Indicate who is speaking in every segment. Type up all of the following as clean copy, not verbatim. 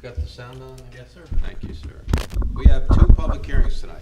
Speaker 1: got the sound on?
Speaker 2: Yes, sir.
Speaker 1: Thank you, sir. We have two public hearings tonight.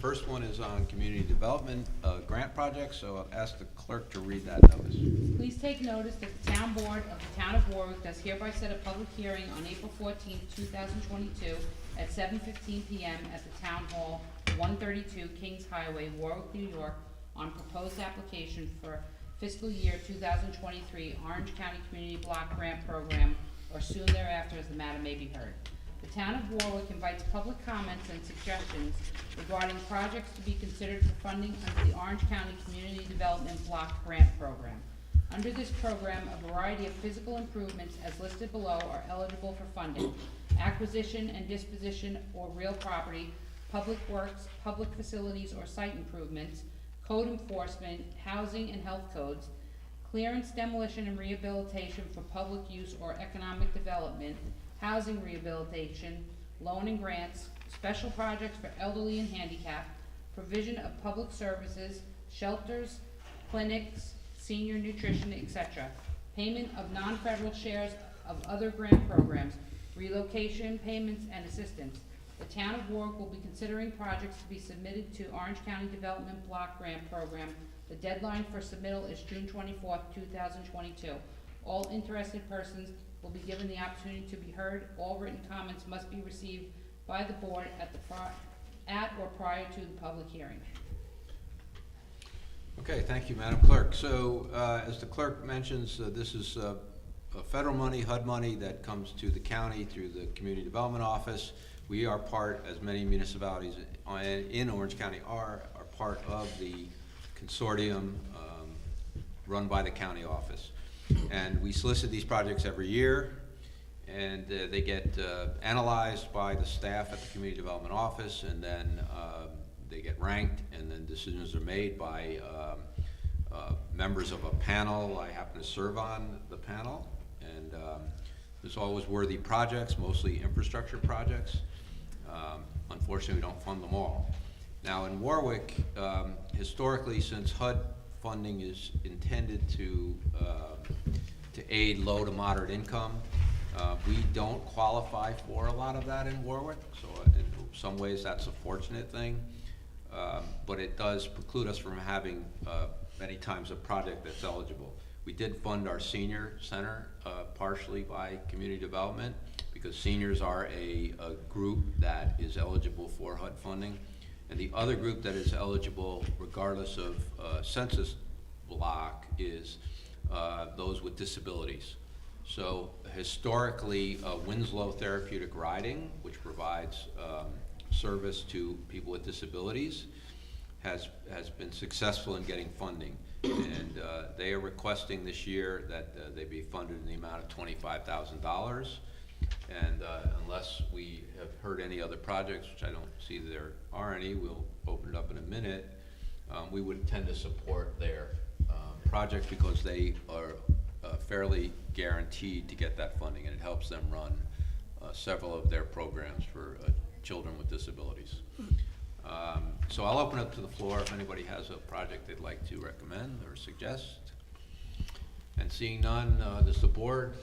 Speaker 1: First one is on community development grant projects, so I'll ask the clerk to read that notice.
Speaker 3: Please take notice that the town board of the town of Warwick does hereby set a public hearing on April 14th, 2022 at 7:15 p.m. at the Town Hall, 132 Kings Highway, Warwick, New York, on proposed application for fiscal year 2023 Orange County Community Block Grant Program, or soon thereafter as the matter may be heard. The town of Warwick invites public comments and suggestions regarding projects to be considered for funding under the Orange County Community Development Block Grant Program. Under this program, a variety of physical improvements as listed below are eligible for funding. Acquisition and disposition or real property, public works, public facilities or site improvements, code enforcement, housing and health codes, clearance, demolition, and rehabilitation for public use or economic development, housing rehabilitation, loan and grants, special projects for elderly and handicapped, provision of public services, shelters, clinics, senior nutrition, etc., payment of non-federal shares of other grant programs, relocation payments and assistance. The town of Warwick will be considering projects to be submitted to Orange County Development Block Grant Program. The deadline for submittal is June 24th, 2022. All interested persons will be given the opportunity to be heard. All written comments must be received by the board at or prior to the public hearing.
Speaker 1: Okay, thank you, Madam Clerk. So, as the clerk mentions, this is federal money, HUD money that comes to the county through the Community Development Office. We are part, as many municipalities in Orange County are part of the consortium run by the county office. And we solicit these projects every year, and they get analyzed by the staff at the Community Development Office, and then they get ranked, and then decisions are made by members of a panel. I happen to serve on the panel, and there's always worthy projects, mostly infrastructure projects. Unfortunately, we don't fund them all. Now in Warwick, historically, since HUD funding is intended to aid low to moderate income, we don't qualify for a lot of that in Warwick, so in some ways that's a fortunate thing, but it does preclude us from having many times a project that's eligible. We did fund our senior center partially by community development, because seniors are a group that is eligible for HUD funding. And the other group that is eligible, regardless of census block, is those with disabilities. So historically, Winslow Therapeutic Riding, which provides service to people with disabilities, has been successful in getting funding. And they are requesting this year that they be funded in the amount of $25,000. And unless we have heard any other projects, which I don't see there are any, we'll open it up in a minute, we would tend to support their project, because they are fairly guaranteed to get that funding, and it helps them run several of their programs for children with disabilities. So I'll open up to the floor if anybody has a project they'd like to recommend or suggest. And seeing none, does the board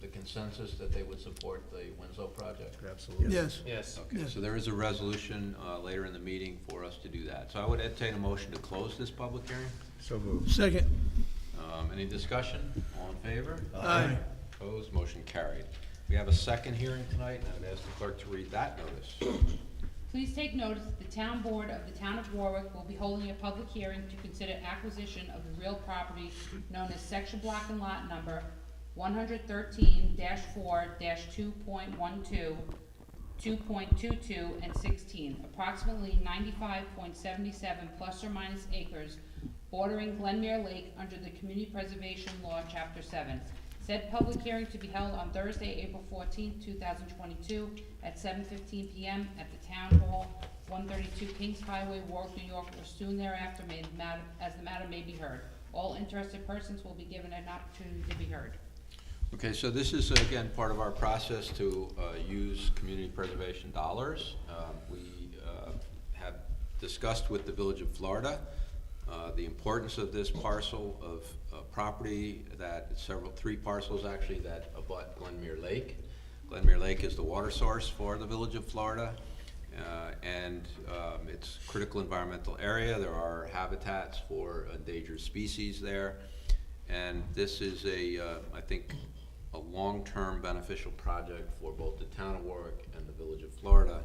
Speaker 1: the consensus that they would support the Winslow project?
Speaker 2: Absolutely.
Speaker 4: Yes.
Speaker 2: Yes.
Speaker 1: Okay, so there is a resolution later in the meeting for us to do that. So I would entertain a motion to close this public hearing.
Speaker 2: So moved.
Speaker 4: Second.
Speaker 1: Any discussion? All in favor?
Speaker 4: Aye.
Speaker 1: Opposed? Motion carried. We have a second hearing tonight, and I would ask the clerk to read that notice.
Speaker 3: Please take notice that the town board of the town of Warwick will be holding a public hearing to consider acquisition of the real property known as section block and lot number 113-4-2.12, 2.22, and 16, approximately 95.77 plus or minus acres, bordering Glenmere Lake under the Community Preservation Law, Chapter 7. Said public hearing to be held on Thursday, April 14, 2022, at 7:15 p.m. at the Town Hall, 132 Kings Highway, Warwick, New York, or soon thereafter as the matter may be heard. All interested persons will be given an opportunity to be heard.
Speaker 1: Okay, so this is, again, part of our process to use community preservation dollars. We have discussed with the Village of Florida the importance of this parcel of property, that three parcels actually that abut Glenmere Lake. Glenmere Lake is the water source for the village of Florida, and it's a critical environmental area. There are habitats for endangered species there, and this is I think, a long-term beneficial project for both the town of Warwick and the village of Florida.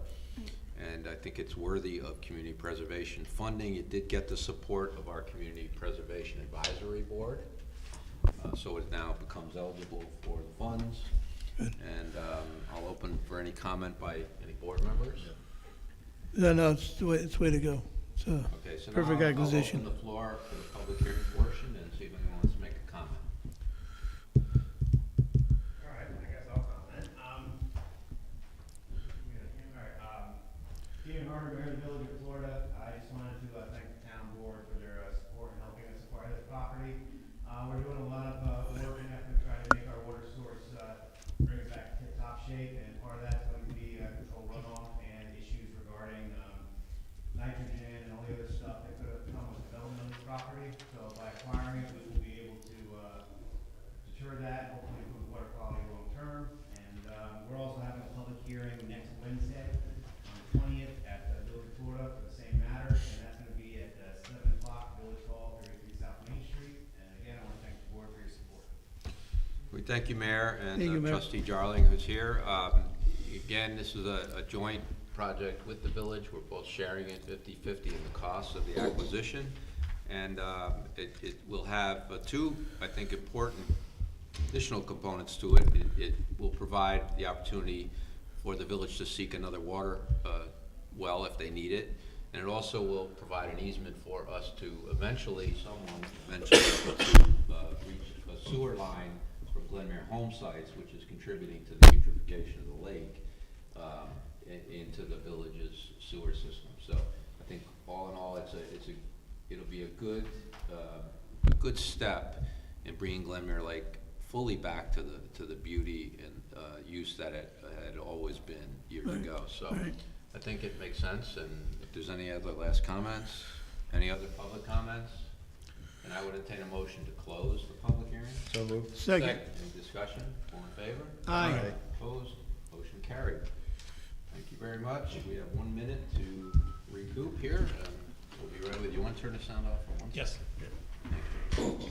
Speaker 1: And I think it's worthy of community preservation funding. It did get the support of our Community Preservation Advisory Board, so it now becomes eligible for the funds.
Speaker 2: Good.
Speaker 1: And I'll open for any comment by any board members.
Speaker 2: No, it's the way to go. It's a
Speaker 1: Okay, so now
Speaker 2: perfect
Speaker 1: I'll
Speaker 2: acquisition.
Speaker 1: open the floor for the public hearing portion and see if anyone wants to make a comment.
Speaker 4: All right, I guess I'll comment. Being Arbor Day Events, Village of Florida, I just wanted to thank the town board for their support in helping us acquire this property. We're doing a lot of work and effort to try to make our water source bring it back to tip-top shape, and part of that's going to be control runoff and issues regarding nitrogen and all the other stuff that could have come with development of the property. So by acquiring it, we will be able to deter that, hopefully improve water quality long term. And we're also having a public hearing next Wednesday on the 20th at the Village of Florida for the same matter, and that's going to be at 7 o'clock, Village Hall, 33 South Main Street. And again, I want to thank the board for your support.
Speaker 1: We thank you, Mayor, and
Speaker 2: Thank you, Mayor.
Speaker 1: Trustee Jarling, who's here. Again, this is a joint project with the village. We're both sharing it 50-50 in the cost of the acquisition. And it will have two, I think, important additional components to it. It will provide the opportunity for the village to seek another water well if they need it. And it also will provide an easement for us to eventually, someone mentioned, reach a sewer line from Glenmere home sites, which is contributing to the eutrophication of the lake into the village's sewer system. So I think all in all, it'll be a good step in bringing Glenmere Lake fully back to the beauty and use that it had always been years ago. So
Speaker 2: right.
Speaker 1: I think it makes sense. And if there's any other last comments, any other public comments, and I would entertain a motion to close the public hearing.
Speaker 5: So moved.
Speaker 2: Second.
Speaker 1: Any discussion? All in favor?
Speaker 2: Aye.
Speaker 1: Opposed? Motion carried. Thank you very much. We have 1 minute to recoup here, and we'll be ready with you. Want to turn the sound off for one second?
Speaker 4: Yes.
Speaker 1: Thank you.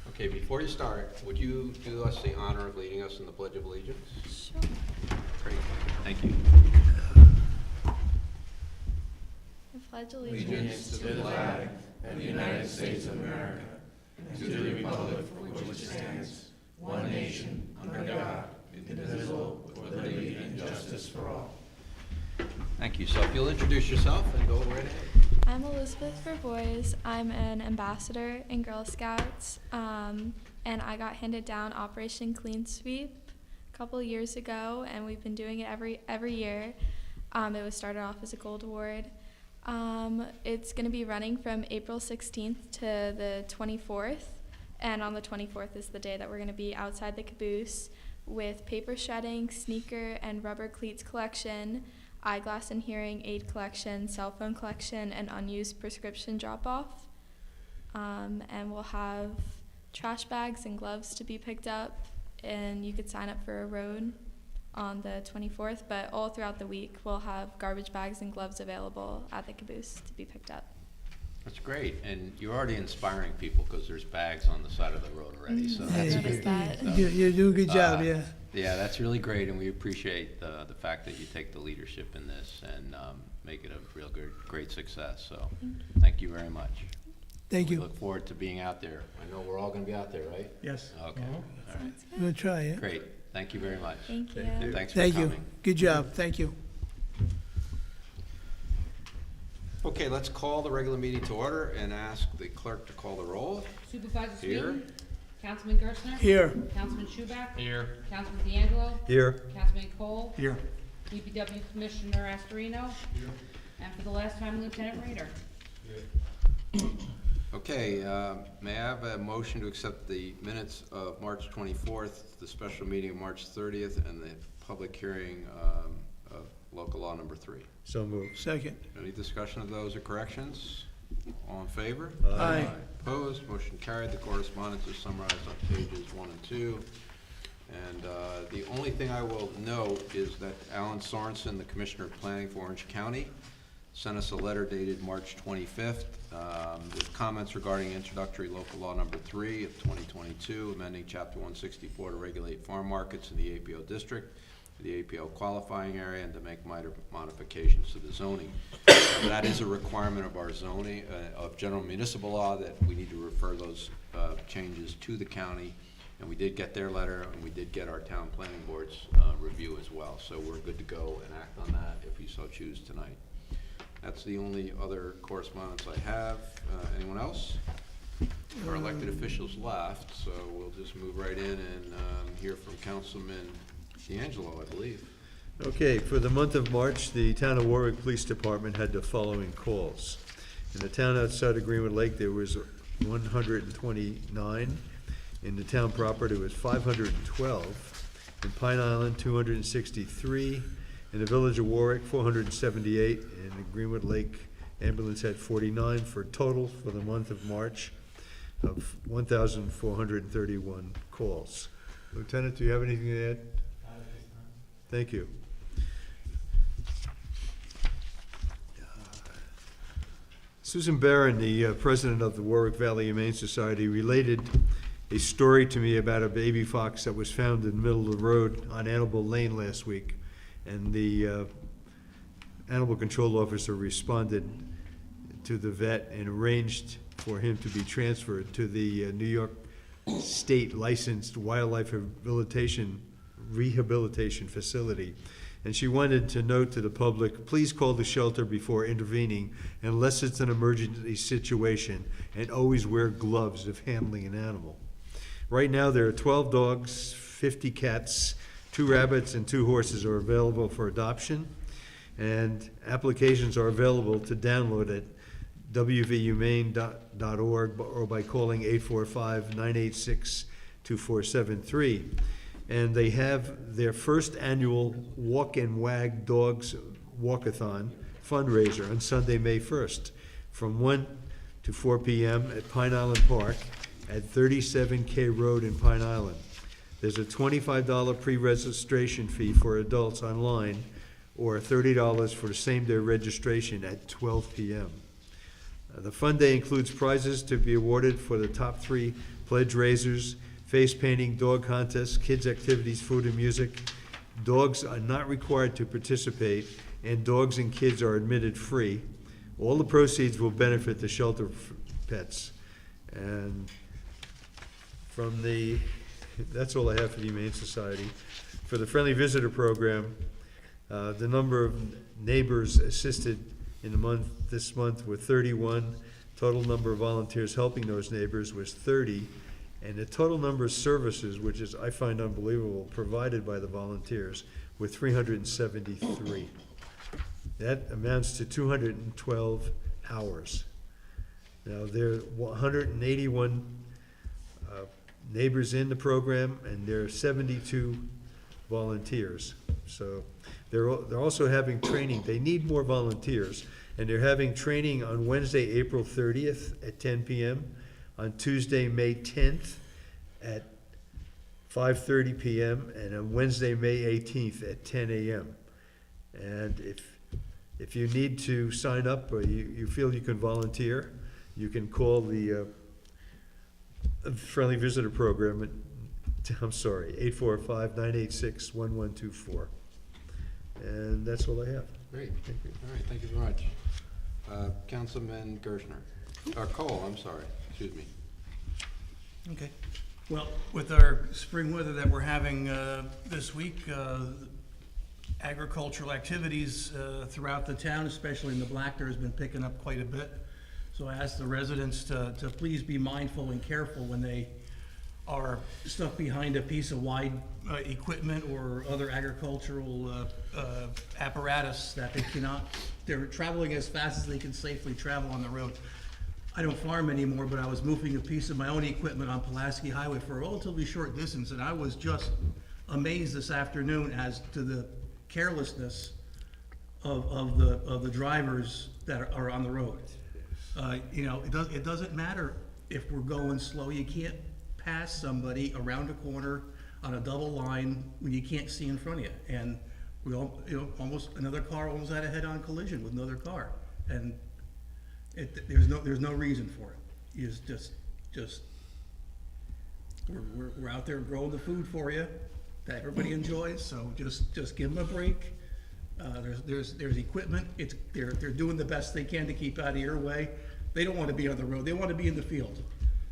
Speaker 1: Okay, before you start, would you do us the honor of leading us in the Pledge of Allegiance?
Speaker 6: Sure.
Speaker 1: Great, thank you.
Speaker 5: pledge allegiance
Speaker 6: to the flag of the United States of America, and to the republic for which it stands, one nation, under God, indivisible, with liberty and justice for all.
Speaker 1: Thank you. So if you'll introduce yourself and go right ahead.
Speaker 5: I'm Elizabeth for Boys. I'm an ambassador in Girl Scouts, and I got handed down Operation Clean Sweep a couple of years ago, and we've been doing it every year. It was started off as a gold award. It's going to be running from April 16th to the 24th, and on the 24th is the day that we're going to be outside the caboose with paper shredding, sneaker and rubber cleats collection, eyeglass and hearing aid collection, cell phone collection, and unused prescription drop-off. And we'll have trash bags and gloves to be picked up, and you could sign up for a road on the 24th, but all throughout the week we'll have garbage bags and gloves available at the caboose to be picked up.
Speaker 1: That's great, and you're already inspiring people because there's bags on the side of the road already, so that's
Speaker 5: I've
Speaker 1: good.
Speaker 5: noticed that.
Speaker 2: You do a good job, yeah.
Speaker 1: Yeah, that's really great, and we appreciate the fact that you take the leadership in this and make it a real great success, so thank you very much.
Speaker 2: Thank
Speaker 1: We
Speaker 2: you.
Speaker 1: look forward to being out there. I know we're all going to be out there, right?
Speaker 6: Yes.
Speaker 1: Okay, all right,
Speaker 2: We'll try, yeah.
Speaker 1: great. Thank you very much.
Speaker 5: Thank you.
Speaker 1: And thanks for
Speaker 2: Thank
Speaker 1: coming.
Speaker 2: you. Good job. Thank you.
Speaker 1: Okay, let's call the regular meeting to order and ask the clerk to call the roll.
Speaker 3: Supervisor
Speaker 1: Here.
Speaker 3: Sweden? Councilman Gerstner?
Speaker 2: Here.
Speaker 3: Councilman Schuback?
Speaker 6: Here.
Speaker 3: Councilman D'Angelo?
Speaker 6: Here.
Speaker 3: Councilman Cole?
Speaker 6: Here.
Speaker 3: DPW Commissioner Astorino? And for the last time, Lieutenant Rader.
Speaker 1: Okay, may I have a motion to accept the minutes of March 24th, the special meeting of March 30th, and the public hearing of local law number 3?
Speaker 6: So moved.
Speaker 2: Second.
Speaker 1: Any discussion of those or corrections? All in favor?
Speaker 2: Aye.
Speaker 1: Opposed? Motion carried. The correspondence is summarized on pages 1 and 2. And the only thing I will note is that Alan Sorensen, the Commissioner of Planning for Orange County, sent us a letter dated March 25th with comments regarding introductory local law number 3 of 2022, amending Chapter 164 to regulate farm markets in the APO district, the APO qualifying area, and to make minor modifications to the zoning. That is a requirement of our zoning, of general municipal law, that we need to refer those changes to the county. And we did get their letter, and we did get our town planning board's review as well. So we're good to go and act on that if you so choose tonight. That's the only other correspondence I have. Anyone else? Our elected officials left, so we'll just move right in and hear from Councilman D'Angelo, I believe.
Speaker 7: Okay, for the month of March, the Town of Warwick Police Department had the following calls. In the town outside of Greenwood Lake, there was 129. In the town proper, there was 512. In Pine Island, 263. In the village of Warwick, 478. And in Greenwood Lake ambulance had 49, for a total for the month of March of 1,431 calls. Lieutenant, do you have anything to add? Thank you. Susan Barron, the president of the Warwick Valley Humane Society, related a story to me about a baby fox that was found in the middle of the road on Annabelle Lane last week. And the animal control officer responded to the vet and arranged for him to be transferred to the New York State licensed wildlife rehabilitation facility. And she wanted to note to the public, please call the shelter before intervening unless it's an emergency situation, and always wear gloves if handling an animal. Right now there are 12 dogs, 50 cats, 2 rabbits, and 2 horses are available for adoption, and applications are available to download at wvhumane.org or by calling 845-986-2473. And they have their first annual Walk and Wag Dogs Walkathon fundraiser on Sunday, May 1st, from 1 to 4 p.m. at Pine Island Park at 37K Road in Pine Island. There's a $25 pre-registration fee for adults online, or $30 for the same-day registration at 12 p.m. The fun day includes prizes to be awarded for the top 3 pledge raisers, face painting, dog contests, kids activities, food and music. Dogs are not required to participate, and dogs and kids are admitted free. All the proceeds will benefit the shelter for pets. And from the, that's all I have for the Humane Society. For the Friendly Visitor Program, the number of neighbors assisted in the month, this month were 31. Total number of volunteers helping those neighbors was 30. And the total number of services, which is, I find unbelievable, provided by the volunteers were 373. That amounts to 212 hours. Now, there are 181 neighbors in the program, and there are 72 volunteers. So they're also having training. They need more volunteers, and they're having training on Wednesday, April 30th at 10 p.m., on Tuesday, May 10th at 5:30 p.m., and on Wednesday, May 18th at 10 a.m. And if you need to sign up, or you feel you can volunteer, you can call the Friendly Visitor Program at, I'm sorry, 845-986-1124. And that's all I have.
Speaker 1: Great. Thank you. All right, thank you very much. Councilman Gershner, or Cole, I'm sorry, excuse me.
Speaker 2: Okay. Well, with our spring weather that we're having this week, agricultural activities throughout the town, especially in the Blackter, has been picking up quite a bit. So I ask the residents to please be mindful and careful when they are stuck behind a piece of wide equipment or other agricultural apparatus that they cannot, they're traveling as fast as they can safely travel on the road. I don't farm anymore, but I was moving a piece of my own equipment on Pulaski Highway for a relatively short distance, and I was just amazed this afternoon as to the carelessness of the drivers that are on the road. You know, it doesn't matter if we're going slow. You can't pass somebody around a corner on a double line when you can't see in front of you. And we all, you know, another car almost had a head-on collision with another car, and there's no reason for it. It's just we're out there growing the food for you that everybody enjoys. So just give them a break. There's equipment. They're doing the best they can to keep out of your way. They don't want to be on the road. They want to be in the field.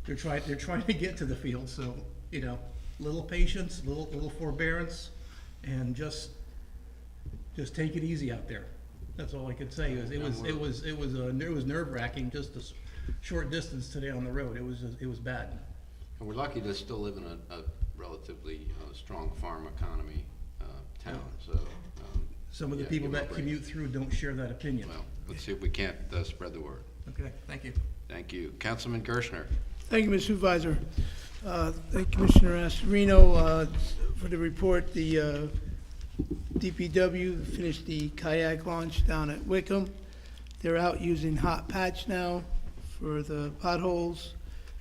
Speaker 2: They're trying to get to the field. So, you know, little patience, little forbearance, and just take it easy out there. That's all I could say. It was nerve-wracking, just a short distance today on the road. It was bad.
Speaker 1: And we're lucky to still live in a relatively strong farm economy town, so.
Speaker 2: Some of the
Speaker 1: yeah,
Speaker 2: people
Speaker 1: give 'em a
Speaker 2: that
Speaker 1: break.
Speaker 2: commute through don't share that opinion.
Speaker 1: Well, let's see if we can't spread the word.
Speaker 2: Okay, thank you.
Speaker 1: Thank you. Councilman Gershner.
Speaker 2: Thank you, Mr. Supervisor. Thank Commissioner Astorino for the report. The DPW finished the kayak launch down at Wickham. They're out using hot patch now for the potholes.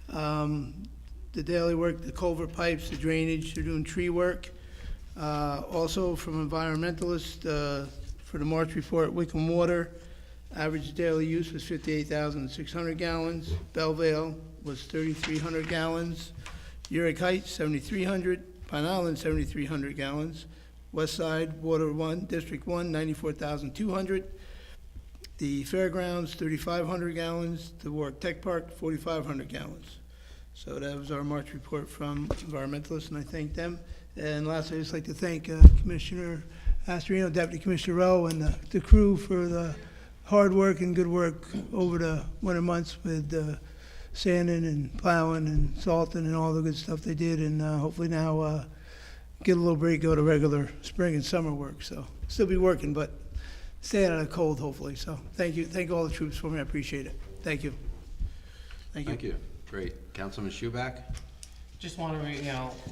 Speaker 2: The daily work, the culvert pipes, the drainage, they're doing tree work. Also from environmentalists, for the March report, Wickham Water, average daily use was 58,600 gallons. Bellevale was 3,300 gallons. Uric Heights, 7,300. Pine Island, 7,300 gallons. West Side, Water 1, District 1, 94,200. The Fairgrounds, 3,500 gallons. The Warwick Tech Park, 4,500 gallons. So that was our March report from environmentalists, and I thank them. And lastly, I'd just like to thank Commissioner Astorino, Deputy Commissioner Rowe, and the crew for the hard work and good work over the winter months with sanding and plowing and salting and all the good stuff they did. And hopefully now get a little break, go to regular spring and summer work. So still be working, but stay out of the cold, hopefully. So thank you. Thank all the troops for me. I appreciate it. Thank you.
Speaker 1: Thank you. Great. Councilman Schuback?
Speaker 8: Just want to,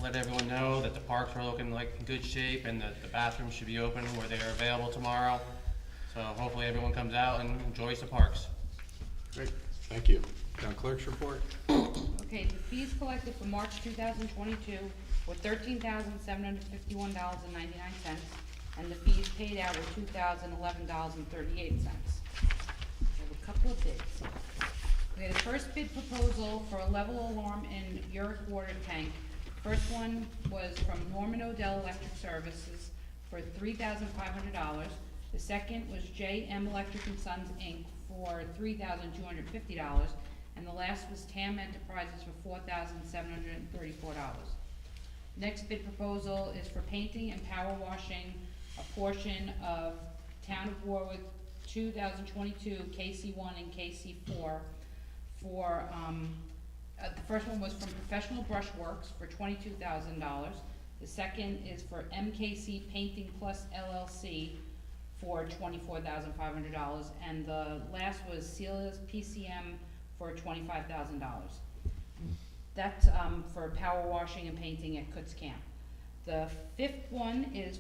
Speaker 8: let everyone know that the parks are looking like in good shape and that the bathrooms should be open where they are available tomorrow. So hopefully everyone comes out and enjoys the parks.
Speaker 1: Great. Thank you. Town Clerk's report?
Speaker 3: Okay, the fees collected for March 2022 were $13,751.99, and the fees paid out were $2,011.38. We have a couple of bids. We had a first bid proposal for a level alarm in Uric water tank. First one was from Norman Odell Electric Services for $3,500. The second was J.M. Electric and Sons, Inc. for $3,250, and the last was TAM Enterprises for $4,734. Next bid proposal is for painting and power washing a portion of Town of Warwick 2022 KC1 and KC4 for, the first one was from Professional Brush Works for $22,000. The second is for MKC Painting Plus LLC for $24,500. And the last was Celia's PCM for $25,000. That's for power washing and painting at Kutz Camp. The fifth one is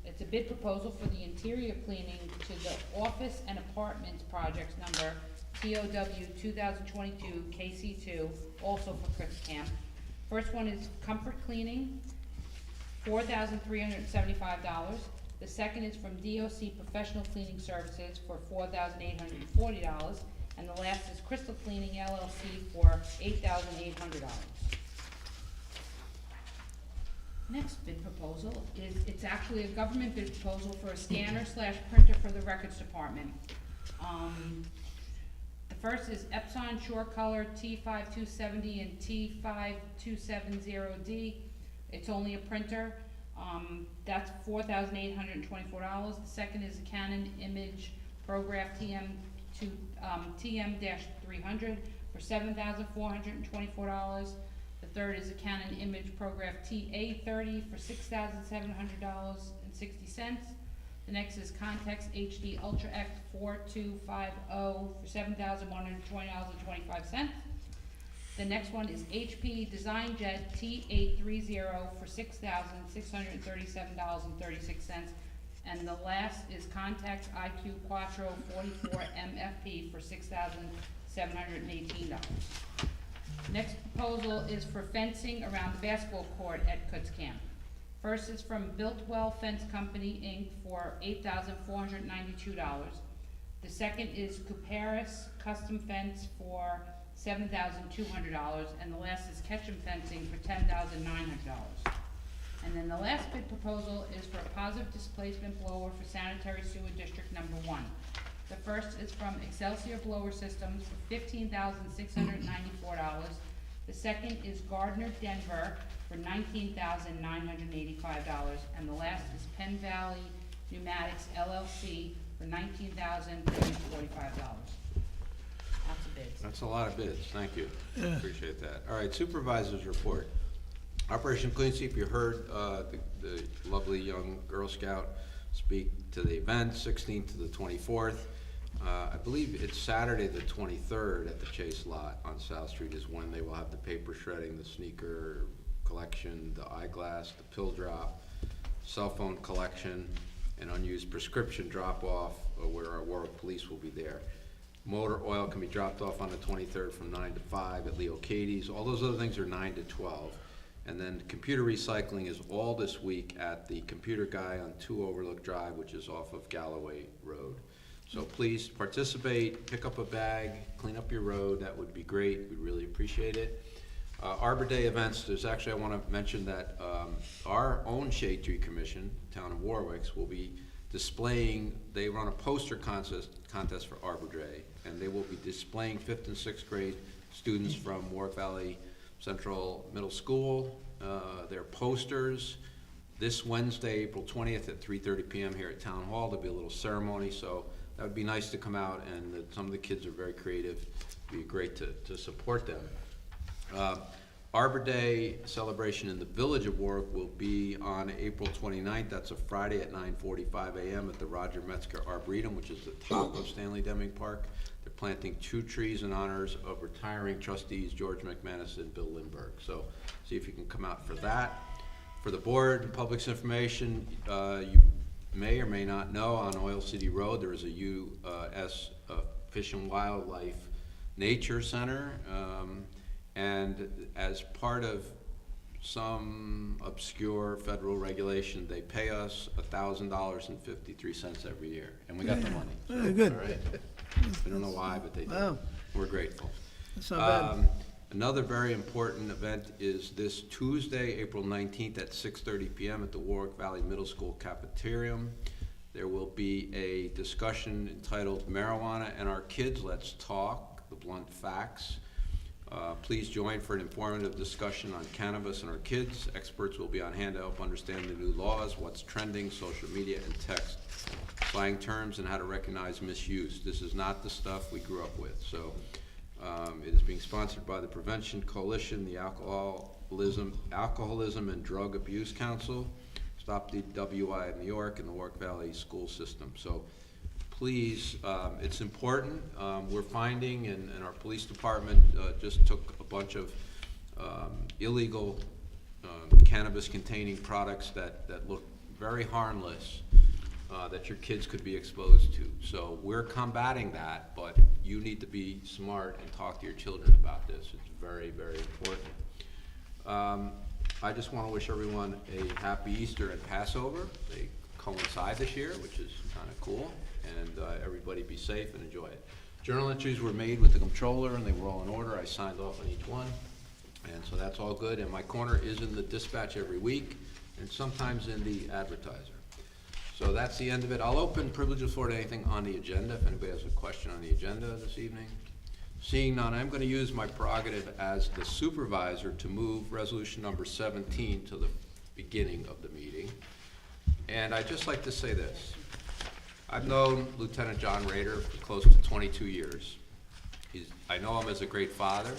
Speaker 3: it's a bid proposal for the interior cleaning to the office and apartments projects number TOW 2022 KC2, also for Kutz Camp. First one is comfort cleaning, $4,375. The second is from DOC Professional Cleaning Services for $4,840. And the last is Crystal Cleaning LLC for $8,800. Next bid proposal is, it's actually a government bid proposal for a scanner/printer for the records department. The first is Epson Shore Color T5270 and T5270D. It's only a printer. That's $4,824. The second is a Canon Image Prograph TM-300 for $7,424. The third is a Canon Image Prograph TA30 for $6,700.60. The next is Context HD Ultra X 4250 for $7,120.25. The next one is HP DesignJet T830 for $6,637.36. And the last is Context IQ Quattro 44 MFP for $6,718. Next proposal is for fencing around the basketball court at Kutz Camp. First is from Builtwell Fence Company, Inc. for $8,492. The second is Couparis Custom Fence for $7,200, and the last is Ketchum Fencing for $10,900. And then the last bid proposal is for a positive displacement blower for sanitary sewer district number 1. The first is from Excelsior Blower Systems for $15,694. The second is Gardner Denver for $19,985. And the last is Penn Valley Pneumatics LLC for $19,345. Lots of bids.
Speaker 1: That's a lot of bids, thank you. Appreciate that. All right, supervisor's report. Operation Clean Sweep, you heard the lovely young Girl Scout speak to the event, 16th to the 24th. I believe it's Saturday the 23rd at the Chase Lot on South Street is when they will have the paper shredding, the sneaker collection, the eyeglass, the pill drop, cell phone collection, and unused prescription drop-off where our Warwick police will be there. Motor oil can be dropped off on the 23rd from 9 to 5 at Leo Katie's. All those other things are 9 to 12. And then computer recycling is all this week at the Computer Guy on 2 Overlook Drive, which is off of Galloway Road. So please participate, pick up a bag, clean up your road. That would be great. We'd really appreciate it. Arbor Day Events, there's actually, I want to mention that our own Shade Tree Commission, Town of Warwick's, will be displaying, they run a poster contest for Arbor Day, and they will be displaying 5th and 6th grade students from Warwick Valley Central Middle School, their posters this Wednesday, April 20th at 3:30 p.m. here at Town Hall. There'll be a little ceremony, so that would be nice to come out, and some of the kids are very creative. It'd be great to support them. Arbor Day celebration in the Village of Warwick will be on April 29th. That's a Friday at 9:45 a.m. at the Roger Metzger Arboretum, which is the top of Stanley Deming Park. They're planting 2 trees in honors of retiring trustees George McManus and Bill Lindbergh. So see if you can come out for that. For the board, public's information, you may or may not know on Oil City Road there is a U.S. Fish and Wildlife Nature Center. And as part of some obscure federal regulation, they pay us $1,000.53 every year, and we got the money.
Speaker 2: Very good.
Speaker 1: All right. We don't know why, but they do.
Speaker 2: Wow.
Speaker 1: We're grateful.
Speaker 2: That's not bad.
Speaker 1: Another very important event is this Tuesday, April 19th at 6:30 p.m. at the Warwick Valley Middle School Cafeteria. There will be a discussion entitled Marijuana and Our Kids, Let's Talk, the blunt facts. Please join for an informative discussion on cannabis and our kids. Experts will be on hand to help understand the new laws, what's trending, social media and text, slang terms, and how to recognize misuse. This is not the stuff we grew up with. So it is being sponsored by the Prevention Coalition, the Alcoholism and Drug Abuse Council, Stop the WI of New York, and the Warwick Valley School System. So please, it's important. We're finding, and our police department just took a bunch of illegal cannabis-containing products that look very harmless, that your kids could be exposed to. So we're combating that, but you need to be smart and talk to your children about this. It's very, very important. I just want to wish everyone a happy Easter and Passover. They coincide this year, which is kind of cool, and everybody be safe and enjoy it. Journal entries were made with the comptroller, and they were all in order. I signed off on each one, and so that's all good. And my corner is in the Dispatch every week, and sometimes in the Advertiser. So that's the end of it. I'll open privilege of floor to anything on the agenda, if anybody has a question on the agenda this evening. Seeing none, I'm going to use my prerogative as the supervisor to move resolution number 17 to the beginning of the meeting. And I'd just like to say this. I've known Lieutenant John Rader for close to 22 years. I know him as a great father,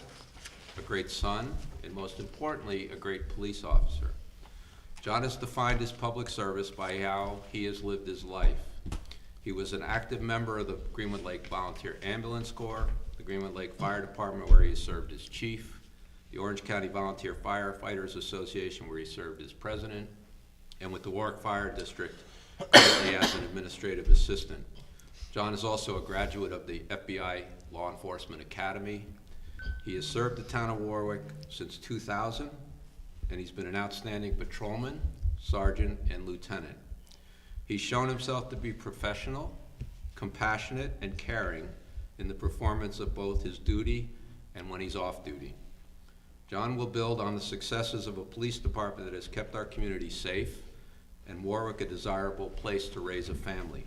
Speaker 1: a great son, and most importantly, a great police officer. John has defined his public service by how he has lived his life. He was an active member of the Greenwood Lake Volunteer Ambulance Corps, the Greenwood Lake Fire Department, where he served as chief, the Orange County Volunteer Firefighters Association, where he served as president, and with the Warwick Fire District, currently as an administrative assistant. John is also a graduate of the FBI Law Enforcement Academy. He has served the town of Warwick since 2000, and he's been an outstanding patrolman, sergeant, and lieutenant. He's shown himself to be professional, compassionate, and caring in the performance of both his duty and when he's off duty. John will build on the successes of a police department that has kept our community safe and Warwick a desirable place to raise a family.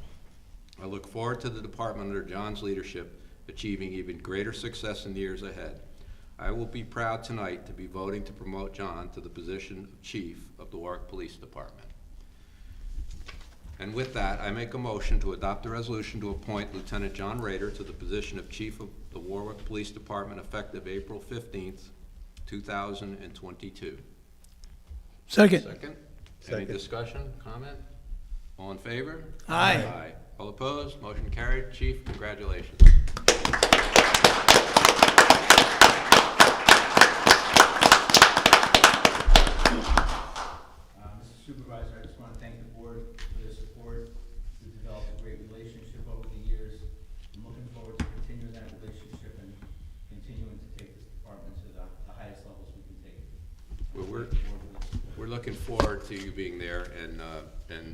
Speaker 1: I look forward to the department under John's leadership achieving even greater success in the years ahead. I will be proud tonight to be voting to promote John to the position of Chief of the Warwick Police Department. And with that, I make a motion to adopt a resolution to appoint Lieutenant John Rader to the position of Chief of the Warwick Police Department effective April 15th, 2022.
Speaker 2: Second.
Speaker 1: Second? Any discussion, comment? All in favor?
Speaker 2: Aye.
Speaker 1: Aye. All opposed? Motion carried. Chief, congratulations.
Speaker 9: Mr. Supervisor, I just want to thank the board for their support. We've developed a great relationship over the years. I'm looking forward to continuing that relationship and continuing to take this department to the highest levels we can take it.
Speaker 1: Well, we're looking forward to you being there and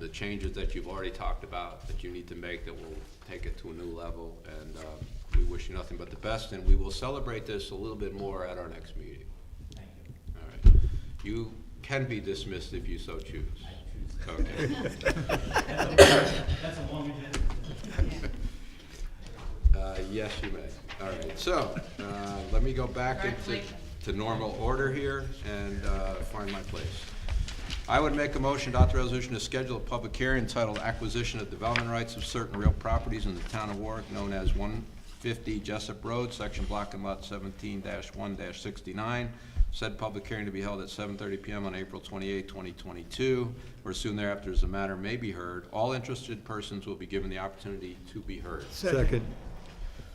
Speaker 1: the changes that you've already talked about that you need to make that will take it to a new level. And we wish you nothing but the best, and we will celebrate this a little bit more at our next meeting.
Speaker 9: Thank you.
Speaker 1: All right. You can be dismissed if you so choose.
Speaker 9: I choose.
Speaker 1: Okay.
Speaker 9: That's a long agenda.
Speaker 1: Yes, you may. All right. So let me go back to normal order here and find my place. I would make a motion to adopt a resolution to schedule a public hearing entitled Acquisition of Development Rights of Certain Real Properties in the Town of Warwick, known as 150 Jessup Road, Section Block and Lot 17-1-69. Said public hearing to be held at 7:30 p.m. on April 28, 2022, or soon thereafter as the matter may be heard. All interested persons will be given the opportunity to be heard.
Speaker 7: Second.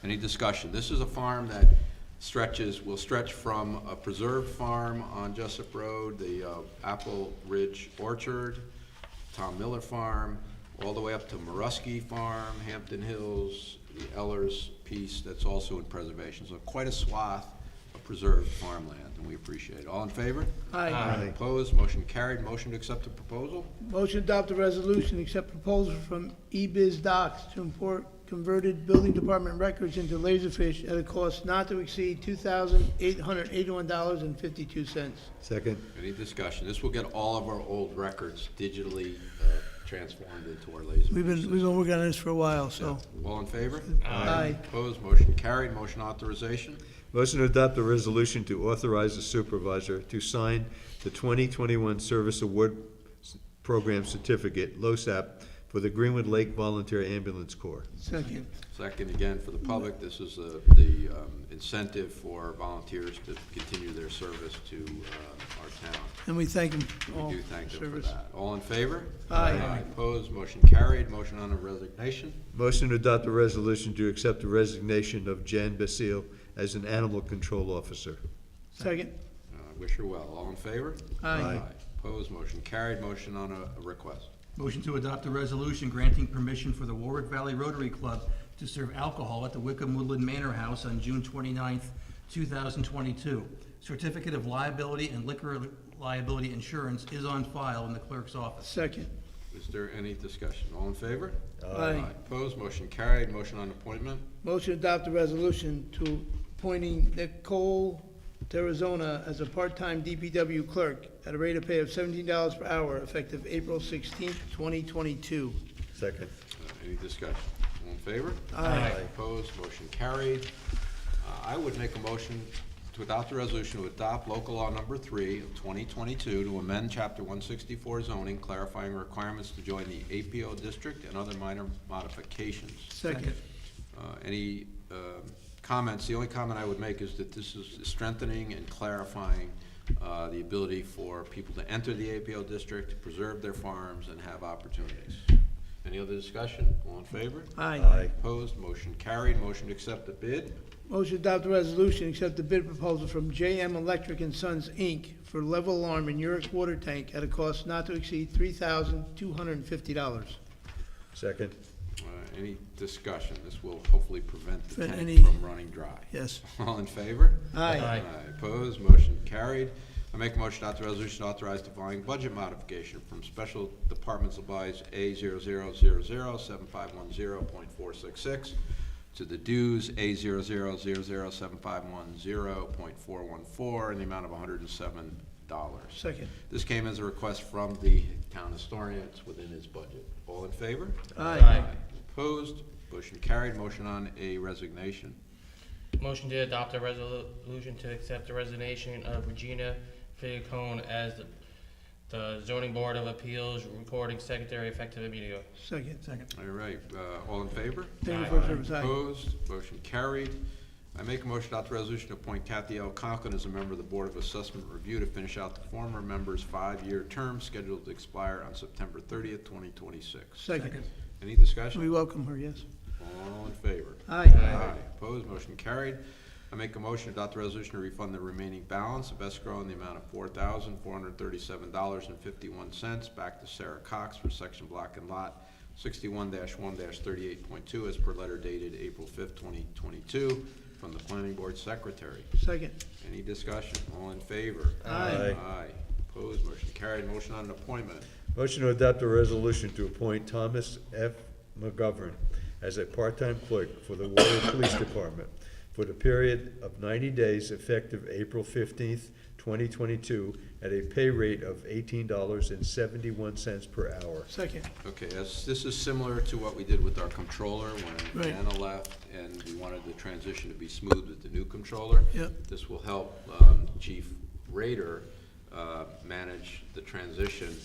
Speaker 1: Any discussion? This is a farm that will stretch from a preserved farm on Jessup Road, the Apple Ridge Orchard, Tom Miller Farm, all the way up to Maruski Farm, Hampton Hills, the Ellers piece that's also in preservation. So quite a swath of preserved farmland, and we appreciate it. All in favor?
Speaker 2: Aye.
Speaker 1: Opposed? Motion carried. Motion to accept the proposal?
Speaker 2: Motion to adopt a resolution, accept proposal from eBiz Docs to import converted building department records into Laserfish at a cost not to exceed $2,881.52.
Speaker 7: Second.
Speaker 1: Any discussion? This will get all of our old records digitally transformed into our laser.
Speaker 2: We've been working on this for a while, so.
Speaker 1: All in favor?
Speaker 2: Aye.
Speaker 1: Opposed, motion carried. Motion authorization.
Speaker 7: Motion to adopt a resolution to authorize the supervisor to sign the 2021 Service Award Program Certificate, LoSAP, for the Greenwood Lake Volunteer Ambulance Corps.
Speaker 2: Second.
Speaker 1: Second, again, for the public, this is the incentive for volunteers to continue their service to our town.
Speaker 2: And we thank them all
Speaker 1: We do
Speaker 2: for
Speaker 1: thank them for
Speaker 2: service.
Speaker 1: that. All in favor?
Speaker 2: Aye.
Speaker 1: Opposed, motion carried. Motion on a resignation.
Speaker 7: Motion to adopt a resolution to accept the resignation of Jan Basile as an animal control officer.
Speaker 2: Second.
Speaker 1: Wish her well. All in favor?
Speaker 2: Aye.
Speaker 1: Opposed, motion carried. Motion on a request.
Speaker 10: Motion to adopt a resolution granting permission for the Warwick Valley Rotary Club to serve alcohol at the Wickham Woodland Manor House on June 29th, 2022. Certificate of liability and liquor liability insurance is on file in the clerk's office.
Speaker 2: Second.
Speaker 1: Is there any discussion? All in favor?
Speaker 2: Aye.
Speaker 1: Opposed, motion carried. Motion on appointment.
Speaker 2: Motion to adopt a resolution to appointing Nicole Terrazona as a part-time DPW clerk at a rate of pay of $17 per hour effective April 16th, 2022.
Speaker 7: Second.
Speaker 1: Any discussion? All in favor?
Speaker 2: Aye.
Speaker 1: Opposed, motion carried. I would make a motion to adopt a resolution to adopt local law number 3 of 2022 to amend chapter 164 zoning, clarifying requirements to join the APO district and other minor modifications.
Speaker 2: Second.
Speaker 1: Any comments? The only comment I would make is that this is strengthening and clarifying the ability for people to enter the APO district, preserve their farms, and have opportunities. Any other discussion? All in favor?
Speaker 2: Aye.
Speaker 1: Opposed, motion carried. Motion to accept the bid.
Speaker 2: Motion to adopt a resolution, accept the bid proposal from JM Electric and Sons, Inc. for level alarm in Uric water tank at a cost not to exceed $3,250.
Speaker 7: Second.
Speaker 1: Any discussion? This will hopefully prevent the
Speaker 2: Prevent
Speaker 1: tank
Speaker 2: any-
Speaker 1: from running dry.
Speaker 2: Yes.
Speaker 1: All in favor?
Speaker 2: Aye.
Speaker 1: Opposed, motion carried. I make a motion to adopt the resolution to authorize the following budget modification from Special Department Supplies A00007510.466 to the dues A00007510.414 in the amount of $107.
Speaker 2: Second.
Speaker 1: This came as a request from the town historian. It's within his budget. All in favor?
Speaker 2: Aye.
Speaker 1: Opposed? Motion carried. Motion on a resignation.
Speaker 8: Motion to adopt a resolution to accept the resignation of Regina Figacone as the Zoning Board of Appeals recording secretary effective immediately.
Speaker 2: Second.
Speaker 10: Second.
Speaker 1: All right, all in favor?
Speaker 2: Thank you for your service. Aye.
Speaker 1: Opposed? Motion carried. I make a motion to adopt the resolution to appoint Kathy L. Conklin as a member of the Board of Assessment Review to finish out the former member's 5-year term scheduled to expire on September 30th, 2026.
Speaker 2: Second.
Speaker 1: Any discussion?
Speaker 2: We welcome her, yes.
Speaker 1: All in favor?
Speaker 2: Aye.
Speaker 1: Opposed? Motion carried. I make a motion to adopt the resolution to refund the remaining balance of escrow in the amount of $4,437.51 back to Sarah Cox for section block and lot 61-1-38.2 as per letter dated April 5th, 2022 from the Planning Board Secretary.
Speaker 2: Second.
Speaker 1: Any discussion? All in favor?
Speaker 2: Aye.
Speaker 1: Aye. Opposed? Motion carried. Motion on an appointment.
Speaker 7: Motion to adopt a resolution to appoint Thomas F. McGovern as a part-time clerk for the Warwick Police Department for the period of 90 days effective April 15th, 2022, at a pay rate of $18.71 per hour.
Speaker 2: Second.
Speaker 1: Okay, this is similar to what we did with our controller when
Speaker 2: Right.
Speaker 1: Anna left, and we wanted the transition to be smooth with the new controller.
Speaker 2: Yep.
Speaker 1: This will help Chief Rader manage the transition,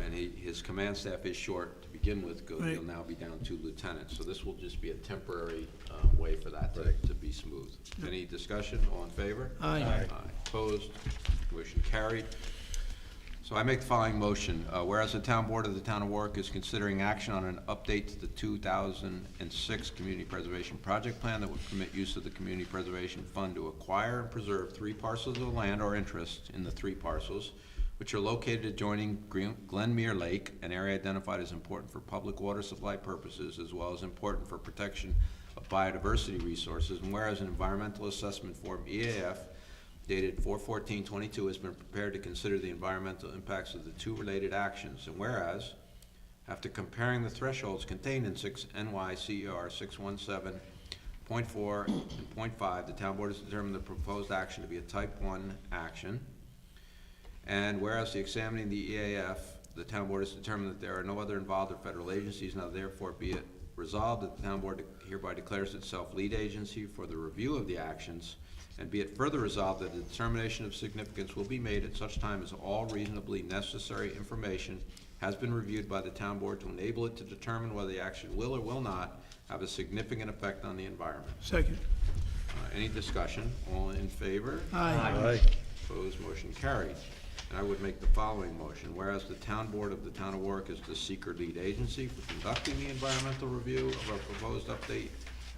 Speaker 1: and his command staff is short to begin with.
Speaker 2: Right.
Speaker 1: He'll now be down 2 lieutenants, so this will just be a temporary way for that to be smooth. Any discussion? All in favor?
Speaker 2: Aye.
Speaker 1: Opposed? Motion carried. So I make the following motion. Whereas the Town Board of the Town of Warwick is considering action on an update to the 2006 Community Preservation Project Plan that would permit use of the Community Preservation Fund to acquire and preserve 3 parcels of land or interest in the 3 parcels, which are located adjoining Glenmere Lake, an area identified as important for public water supply purposes, as well as important for protection of biodiversity resources. And whereas an environmental assessment form, EAF, dated 4/14/22 has been prepared to consider the environmental impacts of the 2 related actions. And whereas, after comparing the thresholds contained in 6 NYCER 617.4 and .5, the Town Board has determined the proposed action to be a Type 1 action. And whereas the examining the EAF, the town board has determined that there are no other involved or federal agencies, now therefore be it resolved that the town board hereby declares itself lead agency for the review of the actions, and be it further resolved that the determination of significance will be made at such time as all reasonably necessary information has been reviewed by the town board to enable it to determine whether the action will or will not have a significant effect on the environment.
Speaker 2: Second.
Speaker 1: Any discussion? All in favor?
Speaker 2: Aye.
Speaker 1: Opposed, motion carried. And I would make the following motion. Whereas the town board of the town of Warwick is the seeker lead agency for conducting the environmental review of our proposed update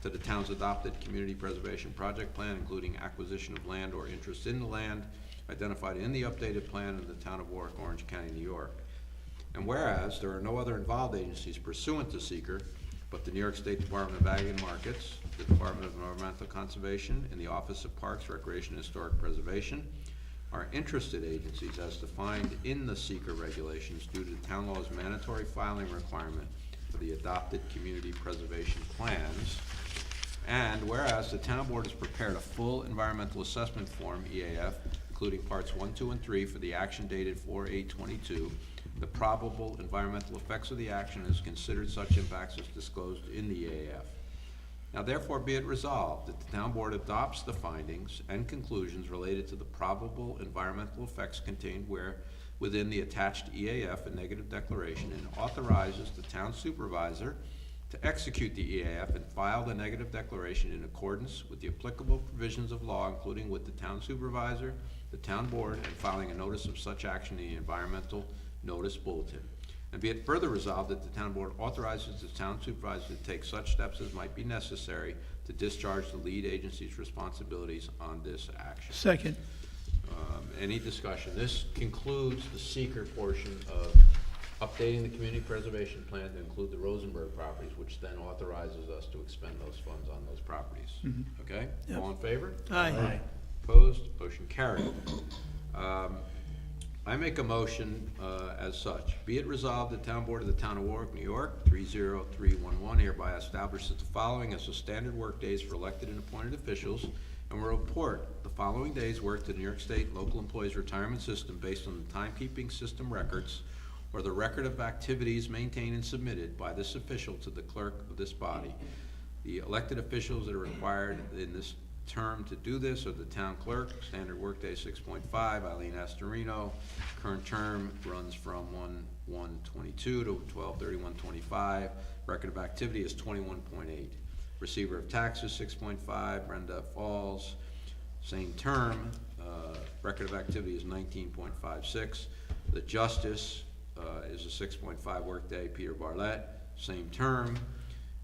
Speaker 1: to the town's adopted community preservation project plan, including acquisition of land or interest in the land identified in the updated plan in the town of Warwick, Orange County, New York. And whereas there are no other involved agencies pursuant to seeker, but the New York State Department of Ag and Markets, the Department of Environmental Conservation, and the Office of Parks, Recreation, and Historic Preservation are interested agencies as defined in the seeker regulations due to the town law's mandatory filing requirement for the adopted community preservation plans. And whereas the town board has prepared a full environmental assessment form, EAF, including parts 1, 2, and 3 for the action dated 4/8/22, the probable environmental effects of the action is considered such impacts as disclosed in the EAF. Now therefore be it resolved that the town board adopts the findings and conclusions related to the probable environmental effects contained within the attached EAF and negative declaration, and authorizes the town supervisor to execute the EAF and file the negative declaration in accordance with the applicable provisions of law, including with the town supervisor, the town board, and filing a notice of such action in the environmental notice bulletin. And be it further resolved that the town board authorizes the town supervisor to take such steps as might be necessary to discharge the lead agency's responsibilities on this action.
Speaker 2: Second.
Speaker 1: Any discussion? This concludes the seeker portion of updating the community preservation plan to include the Rosenberg properties, which then authorizes us to expend those funds on those properties. Okay?
Speaker 2: Yep.
Speaker 1: All in favor?
Speaker 2: Aye.
Speaker 1: Opposed? Motion carried. I make a motion as such. Be it resolved, the town board of the town of Warwick, New York, 30311 hereby establishes the following as the standard work days for elected and appointed officials, and will report the following day's work to the New York State Local Employees Retirement System based on the timekeeping system records or the record of activities maintained and submitted by this official to the clerk of this body. The elected officials that are required in this term to do this are the town clerk, standard workday 6.5, Eileen Astorino. Current term runs from 1/1/22 to 12/31/25. Record of activity is 21.8. Receiver of taxes 6.5, Brenda Falls. Same term, record of activity is 19.56. The justice is a 6.5 workday, Peter Barlett. Same term,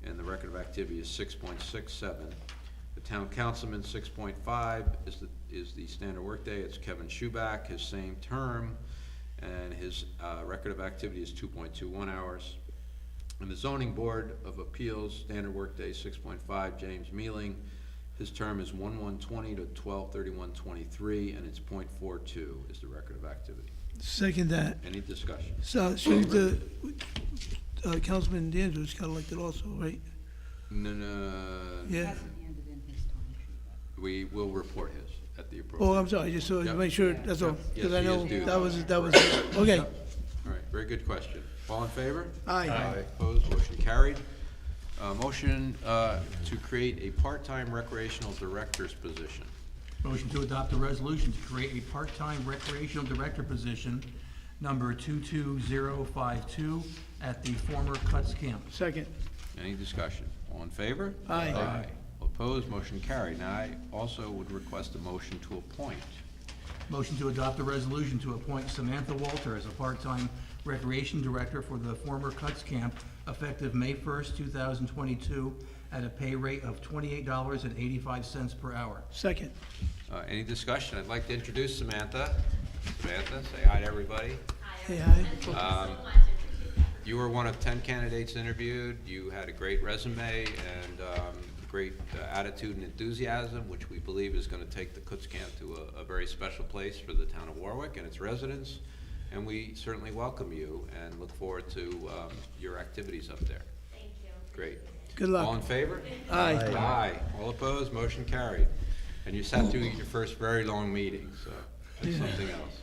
Speaker 1: and the record of activity is 6.67. The town councilman, 6.5, is the standard workday. It's Kevin Schuback, his same term, and his record of activity is 2.21 hours. And the zoning board of appeals, standard workday, 6.5, James Mealing. His term is 1/1/20 to 12/31/23, and it's 0.42 is the record of activity.
Speaker 2: Second that.
Speaker 1: Any discussion?
Speaker 2: So, should the, Councilman D'Angelo's got elected also, right?
Speaker 1: No,
Speaker 2: Yeah.
Speaker 3: Hasn't handed in his time sheet.
Speaker 1: we will report his at the appropriate.
Speaker 2: Oh, I'm sorry, just so to
Speaker 1: Yep.
Speaker 2: make sure, that's all.
Speaker 1: Yes,
Speaker 2: Because I
Speaker 1: he is
Speaker 2: know
Speaker 1: due.
Speaker 2: that was, okay.
Speaker 1: All right, very good question. All in favor?
Speaker 2: Aye.
Speaker 1: Opposed, motion carried. Motion to create a part-time recreational director's position.
Speaker 10: Motion to adopt a resolution to create a part-time recreational director position, number 22052, at the former Kutz camp.
Speaker 2: Second.
Speaker 1: Any discussion? All in favor?
Speaker 2: Aye.
Speaker 1: Opposed, motion carried. Now, I also would request a motion to appoint.
Speaker 10: Motion to adopt a resolution to appoint Samantha Walter as a part-time recreation director for the former Kutz camp, effective May 1st, 2022, at a pay rate of $28.85 per hour.
Speaker 2: Second.
Speaker 1: Any discussion? I'd like to introduce Samantha. Samantha, say hi to everybody.
Speaker 2: Hey, hi.
Speaker 1: You were one of 10 candidates interviewed. You had a great resume and great attitude and enthusiasm, which we believe is going to take the Kutz camp to a very special place for the town of Warwick and its residents. And we certainly welcome you and look forward to your activities up there.
Speaker 11: Thank you.
Speaker 1: Great.
Speaker 2: Good luck.
Speaker 1: All in favor?
Speaker 2: Aye.
Speaker 1: Aye. All opposed? Motion carried. And you sat through your first very long meeting, so that's
Speaker 2: Yeah.
Speaker 1: something else.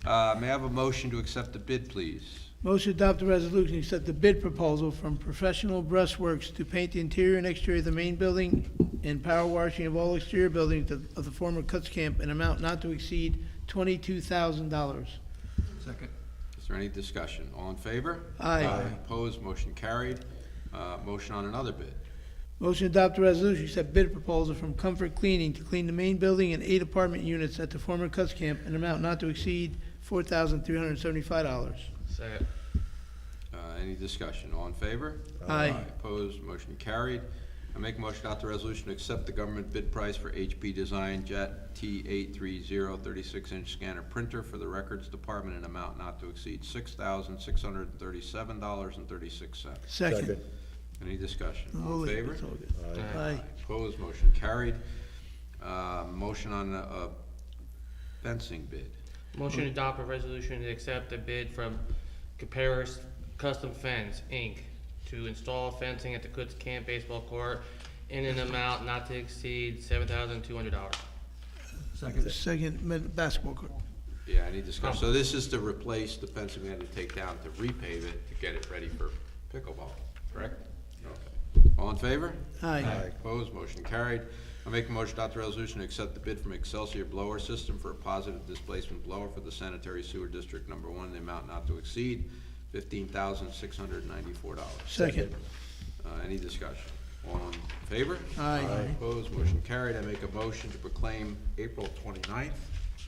Speaker 1: May I have a motion to accept the bid, please?
Speaker 2: Motion to adopt the resolution, accept the bid proposal from Professional Breastworks to paint the interior and exterior of the main building and power washing of all exterior buildings of the former Kutz camp in amount not to exceed $22,000.
Speaker 10: Second.
Speaker 1: Is there any discussion? All in favor?
Speaker 2: Aye.
Speaker 1: Opposed, motion carried. Motion on another bid.
Speaker 2: Motion to adopt the resolution, accept bid proposal from Comfort Cleaning to clean the main building and 8 apartment units at the former Kutz camp in amount not to exceed $4,375.
Speaker 8: Second.
Speaker 1: Any discussion? All in favor?
Speaker 2: Aye.
Speaker 1: Opposed, motion carried. I make a motion to adopt the resolution to accept the government bid price for HP Design Jet T830 36-inch scanner printer for the Records Department in amount not to exceed $6,637.36.
Speaker 2: Second.
Speaker 1: Any discussion? All
Speaker 2: We'll
Speaker 1: in
Speaker 2: leave it.
Speaker 1: favor?
Speaker 2: It's all good. Aye.
Speaker 1: Opposed, motion carried. Motion on a fencing bid.
Speaker 8: Motion to adopt a resolution to accept the bid from Caparis Custom Fence, Inc. to install fencing at the Kutz Camp Baseball Court in an amount not to exceed $7,200.
Speaker 10: Second.
Speaker 2: Second, basketball court.
Speaker 1: Yeah, any discussion? So this is to replace the fencing we had to take down to repave it to get it ready for pickleball, correct? Okay. All in favor?
Speaker 2: Aye.
Speaker 1: Opposed, motion carried. I make a motion to adopt the resolution to accept the bid from Excelsior Blower System for a positive displacement blower for the sanitary sewer district number 1, the amount not to exceed $15,694.
Speaker 2: Second.
Speaker 1: Any discussion? All in favor?
Speaker 2: Aye.
Speaker 1: Opposed, motion carried. I make a motion to proclaim April 29th,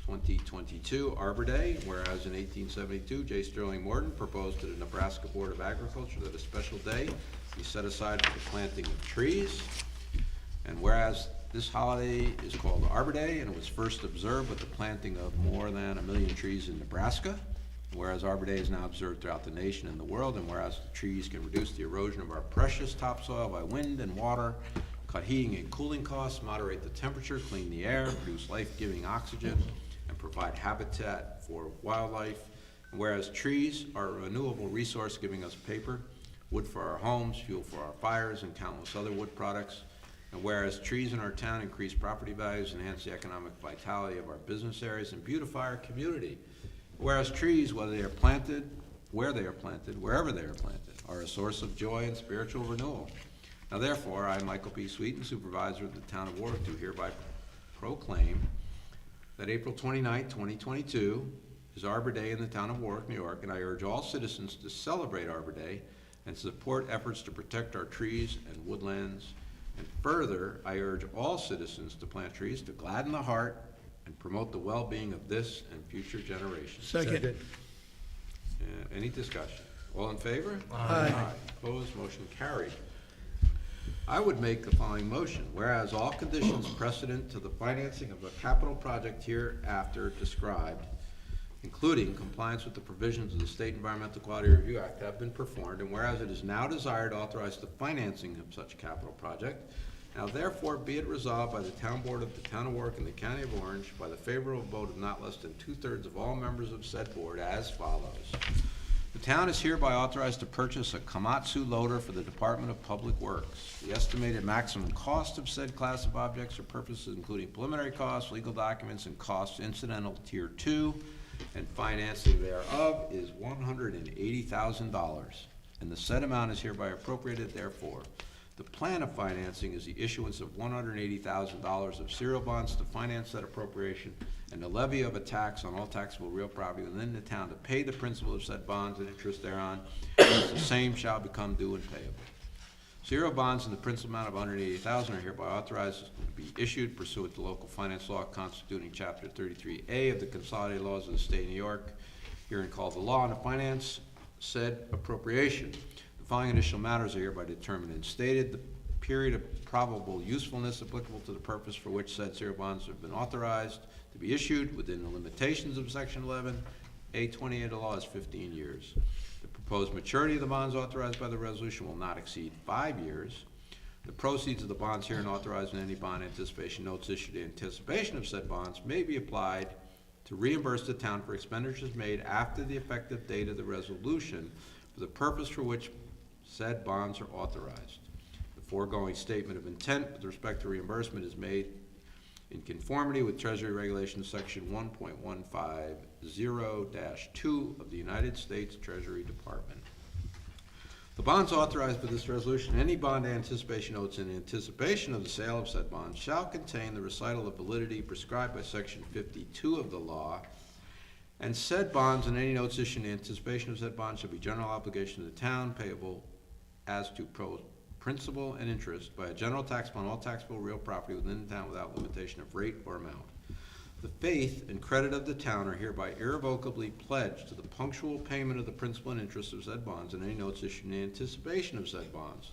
Speaker 1: 2022 Arbor Day, whereas in 1872, J. Sterling Morton proposed to the Nebraska Board of Agriculture that a special day be set aside for the planting of trees. And whereas this holiday is called Arbor Day and it was first observed with the planting of more than 1 million trees in Nebraska, whereas Arbor Day is now observed throughout the nation and the world, and whereas the trees can reduce the erosion of our precious topsoil by wind and water, cut heating and cooling costs, moderate the temperature, clean the air, produce life-giving oxygen, and provide habitat for wildlife. And whereas trees are a renewable resource giving us paper, wood for our homes, fuel for our fires, and countless other wood products. And whereas trees in our town increase property values, enhance the economic vitality of our business areas, and beautify our community. Whereas trees, where they are planted, wherever they are planted, are a source of joy and spiritual renewal. Now therefore, I, Michael P. Sweeten, Supervisor of the Town of Warwick, do hereby proclaim that April 29, 2022 is Arbor Day in the Town of Warwick, New York, and I urge all citizens to celebrate Arbor Day and support efforts to protect our trees and woodlands. And further, I urge all citizens to plant trees to gladden the heart and promote the well-being of this and future generations.
Speaker 2: Second.
Speaker 1: Any discussion? All in favor?
Speaker 2: Aye.
Speaker 1: Opposed, motion carried. I would make the following motion. Whereas all conditions precedent to the financing of a capital project hereafter described, including compliance with the provisions of the State Environmental Quality Review Act, have been performed, and whereas it is now desired to authorize the financing of such capital project, now therefore be it resolved by the Town Board of the Town of Warwick and the County of Orange by the favorable vote of not less than 2/3 of all members of said board as follows. The town is hereby authorized to purchase a Komatsu loader for the Department of Public Works. The estimated maximum cost of said class of objects or purposes, including preliminary costs, legal documents, and costs incidental to Tier 2 and financing thereof, is $180,000, and the said amount is hereby appropriated therefore. The plan of financing is the issuance of $180,000 of serial bonds to finance that appropriation, and the levy of a tax on all taxable real property within the town to pay the principal of said bonds and interest thereon, as the same shall become due and payable. Serial bonds in the principal amount of $180,000 are hereby authorized to be issued pursuant to local finance law constituting Chapter 33A of the Consolidated Laws of the State of New York, herein called the Law on the Finance said appropriation. The following additional matters are hereby determined and stated. The period of probable usefulness applicable to the purpose for which said serial bonds have been authorized to be issued within the limitations of Section 11A28 of the law is 15 years. The proposed maturity of the bonds authorized by the resolution will not exceed 5 years. The proceeds of the bonds herein authorized in any bond anticipation notes issued in anticipation of said bonds may be applied to reimburse the town for expenditures made after the effective date of the resolution for the purpose for which said bonds are authorized. The foregoing statement of intent with respect to reimbursement is made in conformity with Treasury Regulations Section 1.150-2 of the United States Treasury Department. The bonds authorized by this resolution, any bond anticipation notes in anticipation of the sale of said bonds shall contain the recital of validity prescribed by Section 52 of the law, and said bonds and any notes issued in anticipation of said bonds shall be general obligation of the town, payable as to principal and interest by a general tax upon all taxable real property within the town without limitation of rate or amount. The faith and credit of the town are hereby irrevocably pledged to the punctual payment of the principal and interest of said bonds and any notes issued in anticipation of said bonds.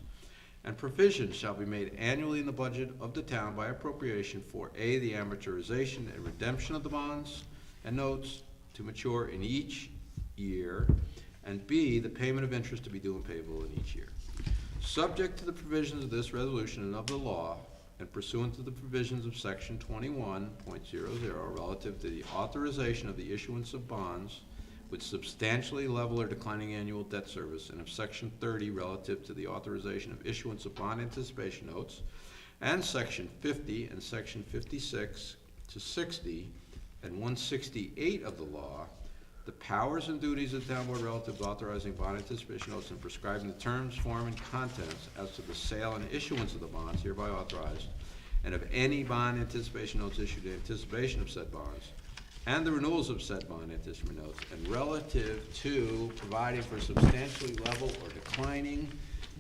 Speaker 1: And provision shall be made annually in the budget of the town by appropriation for A, the amortization and redemption of the bonds and notes to mature in each year, and B, the payment of interest to be due and payable in each year. Subject to the provisions of this resolution and of the law, and pursuant to the provisions of Section 21.00 relative to the authorization of the issuance of bonds with substantially level or declining annual debt service, and of Section 30 relative to the authorization of issuance of bond anticipation notes, and Section 50 and Section 56 to 60 and 168 of the law, the powers and duties of the town board relative to authorizing bond anticipation notes and prescribing the terms, form, and contents as to the sale and issuance of the bonds hereby authorized, and of any bond anticipation notes issued in anticipation of said bonds, and the renewals of said bond anticipation notes, and relative to providing for substantially level or declining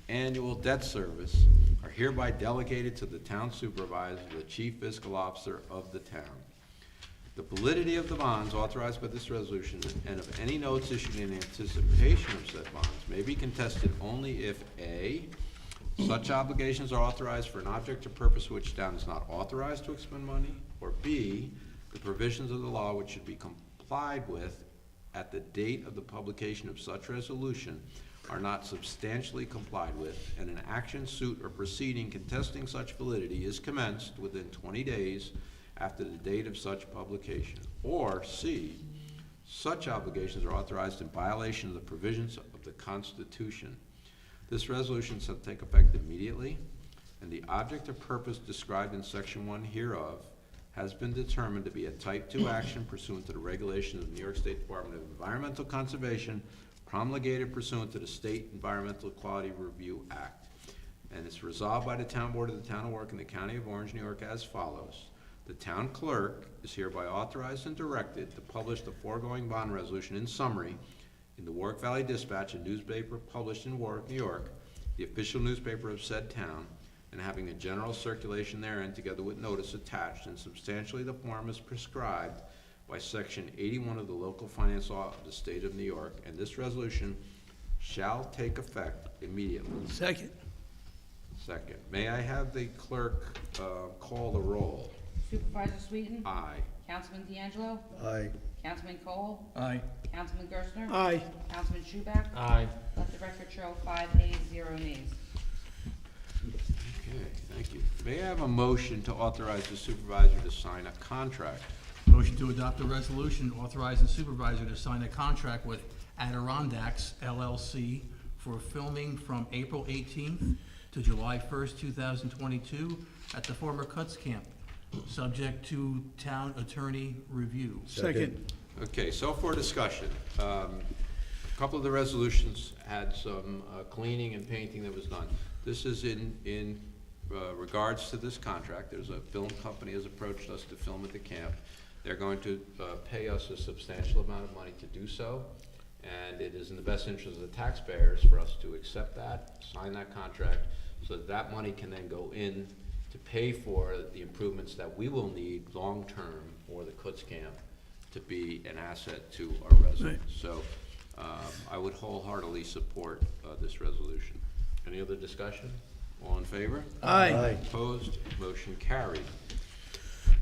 Speaker 1: annual debt service are hereby delegated to the town supervisor, the chief fiscal officer of the town. The validity of the bonds authorized by this resolution and of any notes issued in anticipation of said bonds may be contested only if A, such obligations are authorized for an object or purpose which town is not authorized to expend money, or B, the provisions of the law which should be complied with at the date of the publication of such resolution are not substantially complied with, and an action, suit, or proceeding contesting such validity is commenced within 20 days after the date of such publication. Or C, such obligations are authorized in violation of the provisions of the Constitution. This resolution shall take effect immediately, and the object or purpose described in Section 1 hereof has been determined to be a Type 2 action pursuant to the regulations of the New York State Department of Environmental Conservation, promulgated pursuant to the State Environmental Quality Review Act. And it's resolved by the Town Board of the Town of Warwick in the County of Orange, New York as follows. The town clerk is hereby authorized and directed to publish the foregoing bond resolution in summary in the Warwick Valley Dispatch, a newspaper published in Warwick, New York, the official newspaper of said town, and having a general circulation therein together with notice attached in substantially the form as prescribed by Section 81 of the local finance law of the state of New York, and this resolution shall take effect immediately.
Speaker 2: Second.
Speaker 1: Second. May I have the clerk call the roll?
Speaker 3: Supervisor Sweeten?
Speaker 1: Aye.
Speaker 3: Councilman D'Angelo?
Speaker 7: Aye.
Speaker 3: Councilman Cole?
Speaker 10: Aye.
Speaker 3: Councilman Gerstner?
Speaker 2: Aye.
Speaker 3: Councilman Schuback?
Speaker 8: Aye.
Speaker 3: Let the record show 5 ayes, 0 nays.
Speaker 1: Okay, thank you. May I have a motion to authorize the supervisor to sign a contract?
Speaker 10: Motion to adopt a resolution authorizing supervisor to sign a contract with Adirondacks LLC for filming from April 18th to July 1st, 2022 at the former Kutz camp, subject to town attorney review.
Speaker 2: Second.
Speaker 1: Okay, so for discussion, a couple of the resolutions had some cleaning and painting that was done. This is in regards to this contract. There's a film company has approached us to film at the camp. They're going to pay us a substantial amount of money to do so, and it is in the best interest of the taxpayers for us to accept that, sign that contract, so that that money can then go in to pay for the improvements that we will need long-term for the Kutz camp to be an asset to our residents. So I would wholeheartedly support this resolution. Any other discussion? All in favor?
Speaker 2: Aye.
Speaker 1: Opposed? Motion carried.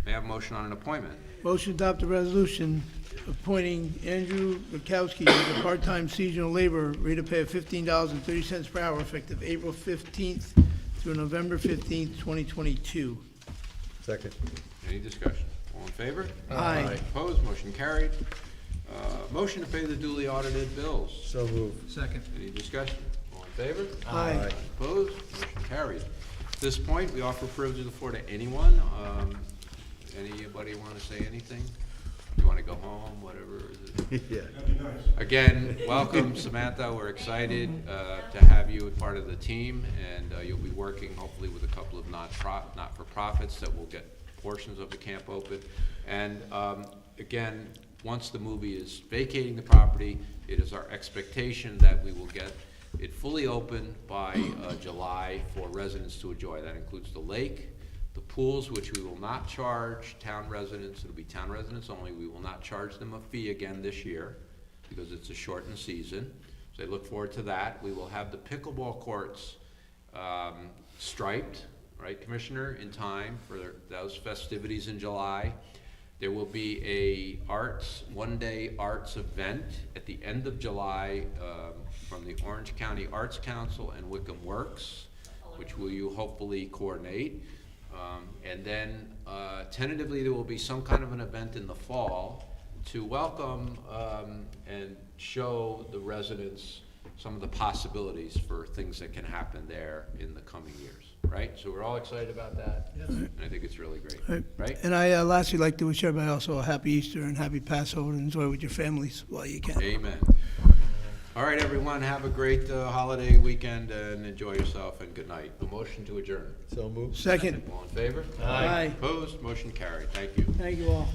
Speaker 1: May I have a motion on an appointment?
Speaker 2: Motion to adopt a resolution appointing Andrew Rakowski as a part-time seasonal laborer, rate of pay of $15.30 per hour, effective April 15th through November 15th, 2022.
Speaker 7: Second.
Speaker 1: Any discussion? All in favor?
Speaker 2: Aye.
Speaker 1: Opposed? Motion carried. Motion to pay the duly audited bills.
Speaker 7: So moved.
Speaker 10: Second.
Speaker 1: Any discussion? All in favor?
Speaker 2: Aye.
Speaker 1: Opposed? Motion carried. At this point, we offer privilege of the floor to anyone. Anybody want to say anything? You want to go home, whatever? Is it?
Speaker 7: Yeah.
Speaker 1: Again, welcome Samantha, we're excited to have you as part of the team, and you'll be working hopefully with a couple of not-for-profits that will get portions of the camp open. And again, once the movie is vacating the property, it is our expectation that we will get it fully open by July for residents to enjoy. That includes the lake, the pools, which we will not charge town residents. It'll be town residents only. We will not charge them a fee again this year because it's a shortened season. So I look forward to that. We will have the pickleball courts striped, right, Commissioner, in time for those festivities in July. There will be a one-day arts event at the end of July from the Orange County Arts Council and Wickham Works, which will you hopefully coordinate. And then tentatively there will be some kind of an event in the fall to welcome and show the residents some of the possibilities for things that can happen there in the coming years, right? So we're all excited about that, and I think it's really great, right?
Speaker 2: And I lastly like to wish everybody also a happy Easter and happy Passover, and enjoy with your families while you can.
Speaker 1: Amen. All right, everyone, have a great holiday weekend and enjoy yourself, and good night. A motion to adjourn.
Speaker 7: So moved.
Speaker 2: Second.
Speaker 1: All in favor?
Speaker 2: Aye.
Speaker 1: Opposed? Motion carried. Thank you.
Speaker 2: Thank you all.